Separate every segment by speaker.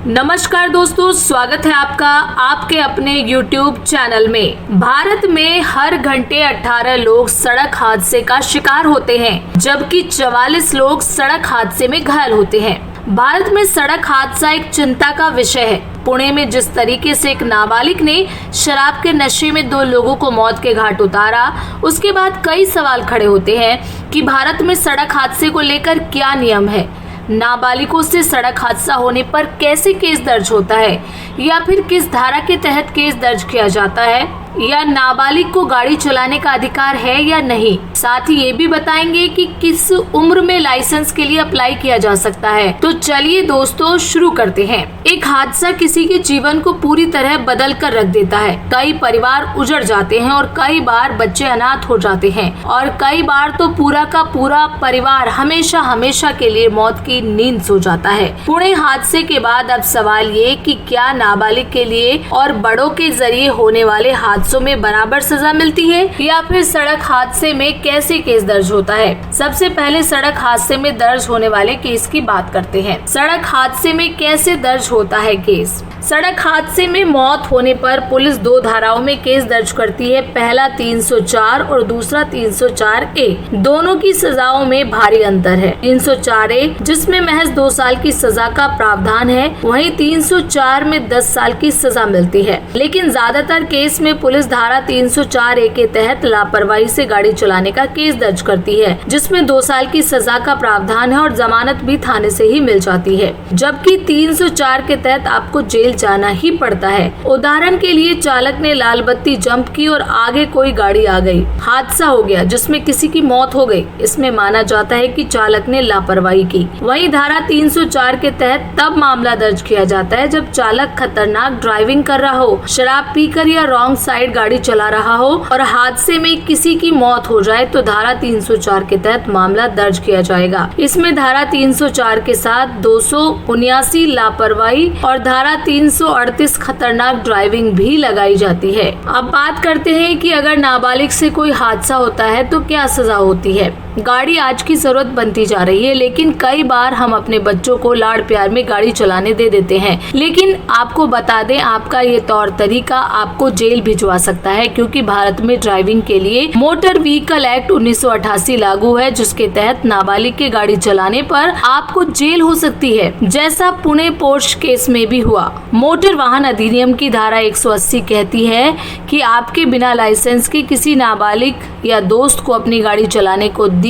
Speaker 1: नमस्कार दोस्तों, स्वागत है आपका आपके अपने YouTube चैनल में। भारत में हर घंटे 18 लोग सड़क हादसे का शिकार होते हैं, जबकि 44 लोग सड़क हादसे में घायल होते हैं। भारत में सड़क हादसा एक चिंता का विषय है। पुणे में जिस तरीके से एक नाबालिग ने शराब के नशे में 2 लोगों को मौत के घाट उतारा, उसके बाद कई सवाल खड़े होते हैं कि भारत में सड़क हादसे को लेकर क्या नियम है, नाबालिगों से सड़क हादसा होने पर कैसे केस दर्ज होता है, या फिर किस धारा के तहत केस दर्ज किया जाता है, या नाबालिग को गाड़ी चलाने का अधिकार है या नहीं। साथ ही ये भी बताएंगे कि किस उम्र में लाइसेंस के लिए अप्लाई किया जा सकता है। तो चलिए दोस्तों शुरू करते हैं। एक हादसा किसी के जीवन को पूरी तरह बदल कर रख देता है। कई परिवार उजड़ जाते हैं और कई बार बच्चे अनाथ हो जाते हैं और कई बार तो पूरा का पूरा परिवार हमेशा हमेशा के लिए मौत की नींद सो जाता है। पुणे हादसे के बाद अब सवाल ये कि क्या नाबालिग के लिए और बड़ों के जरिए होने वाले हादसों में बराबर सजा मिलती है, या फिर सड़क हादसे में कैसे केस दर्ज होता है। सबसे पहले सड़क हादसे में दर्ज होने वाले केस की बात करते हैं। सड़क हादसे में कैसे दर्ज होता है केस। सड़क हादसे में मौत होने पर पुलिस 2 धाराओं में केस दर्ज करती है। पहला 304 और दूसरा 304A। दोनों की सजाओं में भारी अंतर है। 304A जिसमें महज 2 साल की सजा का प्रावधान है, वहीं 304 में 10 साल की सजा मिलती है। लेकिन ज्यादातर केस में पुलिस धारा 304A के तहत लापरवाही से गाड़ी चलाने का केस दर्ज करती है, जिसमें 2 साल की सजा का प्रावधान है और जमानत भी थाने से ही मिल जाती है। जबकि 304 के तहत आपको जेल जाना ही पड़ता है। उदाहरण के लिए चालक ने लाल बत्ती जंप की और आगे कोई गाड़ी आ गई, हादसा हो गया जिसमें किसी की मौत हो गई। इसमें माना जाता है कि चालक ने लापरवाही की। वहीं धारा 304 के तहत तब मामला दर्ज किया जाता है जब चालक खतरनाक ड्राइविंग कर रहा हो, शराब पीकर या रॉन्ग साइड गाड़ी चला रहा हो और हादसे में किसी की मौत हो जाए तो धारा 304 के तहत मामला दर्ज किया जाएगा। इसमें धारा 304 के साथ 279 लापरवाही और धारा 338 खतरनाक ड्राइविंग भी लगाई जाती है। अब बात करते हैं कि अगर नाबालिग से कोई हादसा होता है तो क्या सजा होती है। गाड़ी आज की जरूरत बनती जा रही है, लेकिन कई बार हम अपने बच्चों को लाड़ प्यार में गाड़ी चलाने दे देते हैं। लेकिन आपको बता दें, आपका ये तौर तरीका आपको जेल भिजवा सकता है, क्योंकि भारत में ड्राइविंग के लिए मोटर व्हीकल एक्ट 1988 लागू है, जिसके तहत नाबालिग के गाड़ी चलाने पर आपको जेल हो सकती है, जैसा पुणे पोर्श केस में भी हुआ। मोटर वाहन अधिनियम की धारा 180 कहती है कि आपके बिना लाइसेंस के किसी नाबालिग या दोस्त को अपनी गाड़ी चलाने को दी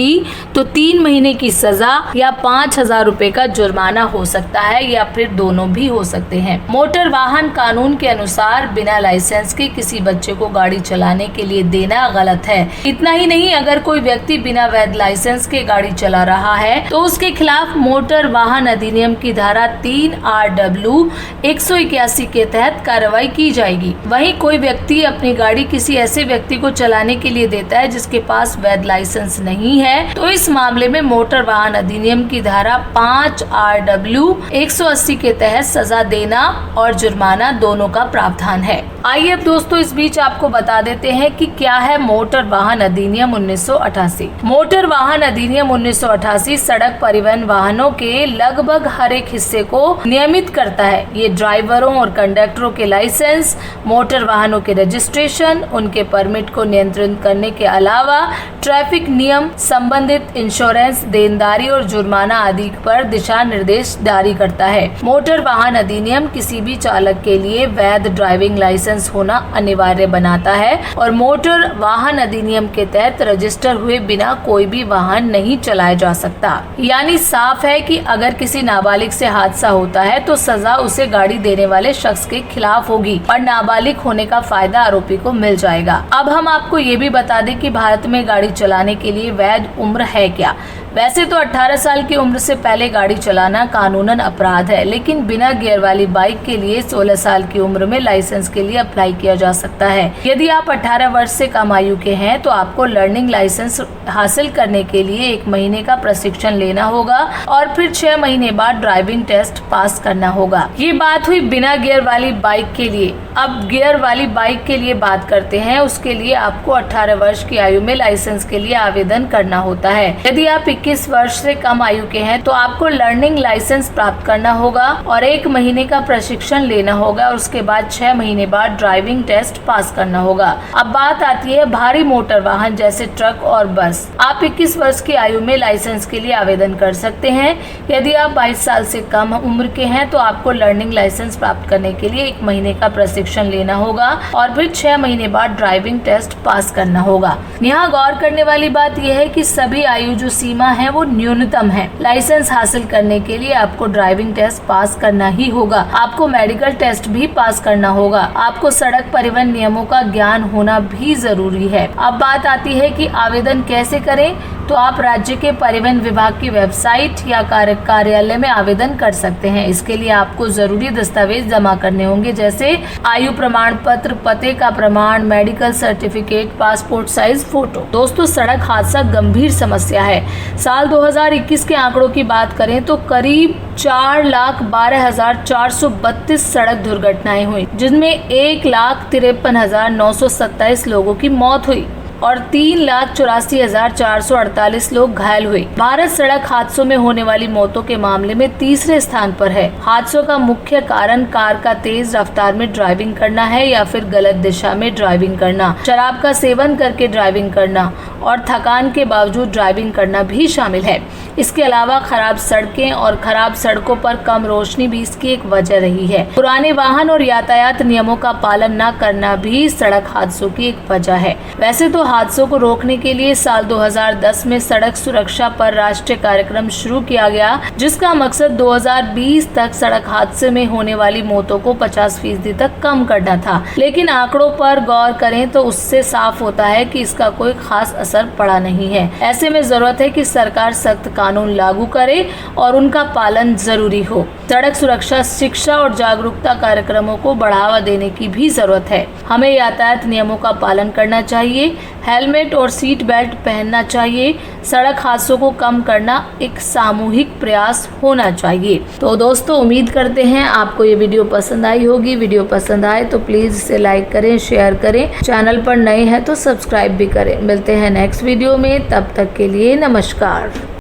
Speaker 1: तो 3 महीने की सजा या 5,000 रुपए का जुर्माना हो सकता है, या फिर दोनों भी हो सकते हैं। मोटर वाहन कानून के अनुसार बिना लाइसेंस के किसी बच्चे को गाड़ी चलाने के लिए देना गलत है। इतना ही नहीं, अगर कोई व्यक्ति बिना वैध लाइसेंस के गाड़ी चला रहा है तो उसके खिलाफ मोटर वाहन अधिनियम की धारा 3RW 181 के तहत कार्रवाई की जाएगी। वहीं कोई व्यक्ति अपनी गाड़ी किसी ऐसे व्यक्ति को चलाने के लिए देता है जिसके पास वैध लाइसेंस नहीं है, तो इस मामले में मोटर वाहन अधिनियम की धारा 5RW 180 के तहत सजा देना और जुर्माना दोनों का प्रावधान है। आइए अब दोस्तों इस बीच आपको बता देते हैं कि क्या है मोटर वाहन अधिनियम 1988। मोटर वाहन अधिनियम 1988 सड़क परिवहन वाहनों के लगभग हर एक हिस्से को नियमित करता है। ये ड्राइवरों और कंडक्टरों के लाइसेंस, मोटर वाहनों के रजिस्ट्रेशन, उनके परमिट को नियंत्रित करने के अलावा ट्रैफिक नियम, संबंधित इंश्योरेंस, देनदारी और जुर्माना आदि पर दिशा निर्देश जारी करता है। मोटर वाहन अधिनियम किसी भी चालक के लिए वैध ड्राइविंग लाइसेंस होना अनिवार्य बनाता है और मोटर वाहन अधिनियम के तहत रजिस्टर हुए बिना कोई भी वाहन नहीं चलाया जा सकता। यानी साफ है कि अगर किसी नाबालिग से हादसा होता है तो सजा उसे गाड़ी देने वाले शख्स के खिलाफ होगी और नाबालिग होने का फायदा आरोपी को मिल जाएगा। अब हम आपको ये भी बता दें कि भारत में गाड़ी चलाने के लिए वैध उम्र है क्या। वैसे तो 18 साल की उम्र से पहले गाड़ी चलाना कानूनन अपराध है, लेकिन बिना गियर वाली बाइक के लिए 16 साल की उम्र में लाइसेंस के लिए अप्लाई किया जा सकता है। यदि आप 18 वर्ष से कम आयु के हैं तो आपको लर्निंग लाइसेंस हासिल करने के लिए 1 महीने का प्रशिक्षण लेना होगा और फिर 6 महीने बाद ड्राइविंग टेस्ट पास करना होगा। ये बात हुई बिना गियर वाली बाइक के लिए। अब गियर वाली बाइक के लिए बात करते हैं। उसके लिए आपको 18 वर्ष की आयु में लाइसेंस के लिए आवेदन करना होता है। यदि आप 21 वर्ष से कम आयु के हैं तो आपको लर्निंग लाइसेंस प्राप्त करना होगा और 1 महीने का प्रशिक्षण लेना होगा और उसके बाद 6 महीने बाद ड्राइविंग टेस्ट पास करना होगा। अब बात आती है भारी मोटर वाहन जैसे ट्रक और बस। आप 21 वर्ष की आयु में लाइसेंस के लिए आवेदन कर सकते हैं। यदि आप 22 साल से कम उम्र के हैं तो आपको लर्निंग लाइसेंस प्राप्त करने के लिए 1 महीने का प्रशिक्षण लेना होगा और फिर 6 महीने बाद ड्राइविंग टेस्ट पास करना होगा। यहाँ गौर करने वाली बात यह है कि सभी आयु जो सीमा है वो न्यूनतम है। लाइसेंस हासिल करने के लिए आपको ड्राइविंग टेस्ट पास करना ही होगा। आपको मेडिकल टेस्ट भी पास करना होगा। आपको सड़क परिवहन नियमों का ज्ञान होना भी जरूरी है। अब बात आती है कि आवेदन कैसे करें, तो आप राज्य के परिवहन विभाग की वेबसाइट या कार्यालय में आवेदन कर सकते हैं। इसके लिए आपको जरूरी दस्तावेज जमा करने होंगे जैसे आयु प्रमाण पत्र, पते का प्रमाण, medical certificate, passport size photo. दोस्तों, सड़क हादसा गंभीर समस्या है। साल 2021 के आंकड़ों की बात करें तो करीब 4,12,432 सड़क दुर्घटनाएं हुई, जिनमें 1,53,927 लोगों की मौत हुई और 3,84,448 लोग घायल हुए। भारत सड़क हादसों में होने वाली मौतों के मामले में तीसरे स्थान पर है। हादसों का मुख्य कारण कार का तेज रफ्तार में ड्राइविंग करना है या फिर गलत दिशा में ड्राइविंग करना, शराब का सेवन करके ड्राइविंग करना और थकान के बावजूद ड्राइविंग करना भी शामिल है। इसके अलावा खराब सड़कें और खराब सड़कों पर कम रोशनी भी इसकी एक वजह रही है। पुराने वाहन और यातायात नियमों का पालन न करना भी सड़क हादसों की एक वजह है। वैसे तो हादसों को रोकने के लिए साल 2010 में सड़क सुरक्षा पर राष्ट्रीय कार्यक्रम शुरू किया गया, जिसका मकसद 2020 तक सड़क हादसे में होने वाली मौतों को 50% तक कम करना था। लेकिन आंकड़ों पर गौर करें तो उससे साफ होता है कि इसका कोई खास असर पड़ा नहीं है। ऐसे में जरूरत है कि सरकार सख्त कानून लागू करे और उनका पालन जरूरी हो। सड़क सुरक्षा शिक्षा और जागरूकता कार्यक्रमों को बढ़ावा देने की भी जरूरत है। हमें यातायात नियमों का पालन करना चाहिए, हेलमेट और सीट बेल्ट पहनना चाहिए। सड़क हादसों को कम करना एक सामूहिक प्रयास होना चाहिए। तो दोस्तों, उम्मीद करते हैं आपको ये वीडियो पसंद आई होगी। वीडियो पसंद आए तो प्लीज इसे लाइक करें, शेयर करें। चैनल पर नए हैं तो सब्सक्राइब भी करें। मिलते हैं नेक्स्ट वीडियो में, तब तक के लिए नमस्कार।